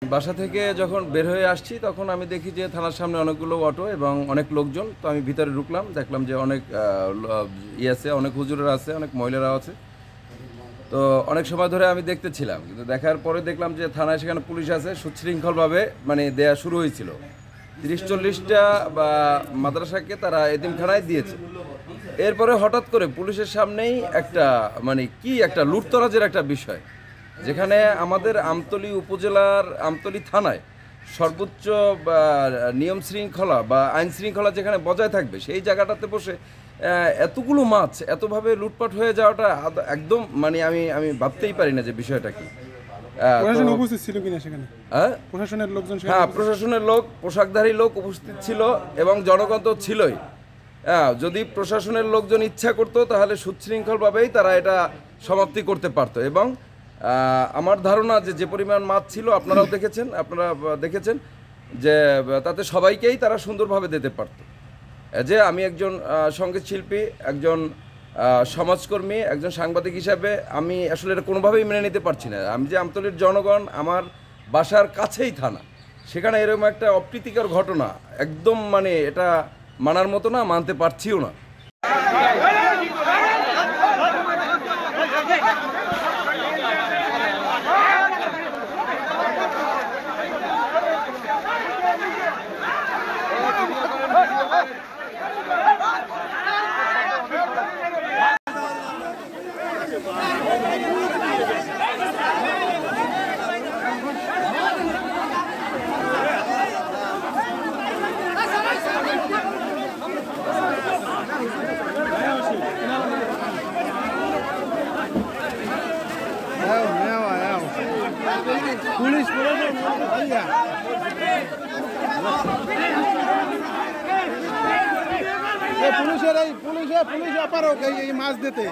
বাসা থেকে যখন বের হয়ে আসছি তখন আমি দেখি যে থানার সামনে অনেকগুলো অটো এবং অনেক লোকজন। তো আমি ভিতরে ঢুকলাম, দেখলাম যে অনেক আছে, অনেক হুজুরেরা আছে, অনেক মহিলারা আছে। তো অনেক সময় ধরে আমি দেখতেছিলাম, কিন্তু দেখার পরে দেখলাম যে থানায় সেখানে পুলিশ আছে, সুশৃঙ্খলভাবে মানে দেয়া শুরু হয়েছিল। 30-40টা বা মাদ্রাসাকে তারা এতিমখানায় দিয়েছে। এরপরে হঠাৎ করে পুলিশের সামনেই একটা মানে কি একটা লুটতরাজের একটা বিষয়, যেখানে আমাদের আমতলী উপজেলার আমতলী থানায় সর্বোচ্চ বা নিয়ম শৃঙ্খলা বা আইন শৃঙ্খলা যেখানে বজায় থাকবে সেই জায়গাটাতে বসে এতগুলো মাছ এতভাবে লুটপাট হয়ে যাওয়াটা একদম মানে আমি ভাবতেই পারি না যে বিষয়টা কি। প্রশাসন উপস্থিত ছিল কিনা সেখানে? প্রশাসনের লোকজন? হ্যাঁ, প্রশাসনের লোক, পোশাকধারী লোক উপস্থিত ছিল এবং জনগণ তো ছিলই। যদি প্রশাসনের লোকজন ইচ্ছা করতো তাহলে সুশৃঙ্খলভাবেই তারা এটা সমাপ্তি করতে পারতো। এবং আমার ধারণা যে পরিমাণ মাছ ছিল আপনারা দেখেছেন যে তাতে সবাইকেই তারা সুন্দরভাবে দিতে পারতো। যে আমি একজন সঙ্গীত শিল্পী, একজন সমাজকর্মী, একজন সাংবাদিক হিসাবে আমি আসলে এটা কোনোভাবেই মেনে নিতে পারছি না। আমি যে আমতলীর জনগণ, আমার বাসার কাছেই থানা, সেখানে এরকম একটা অপ্রীতিকর ঘটনা একদম মানে এটা মানার মতো না, মানতে পারছিও না। পুলিশ পুলিশ অপারক এই মাছ দিতে।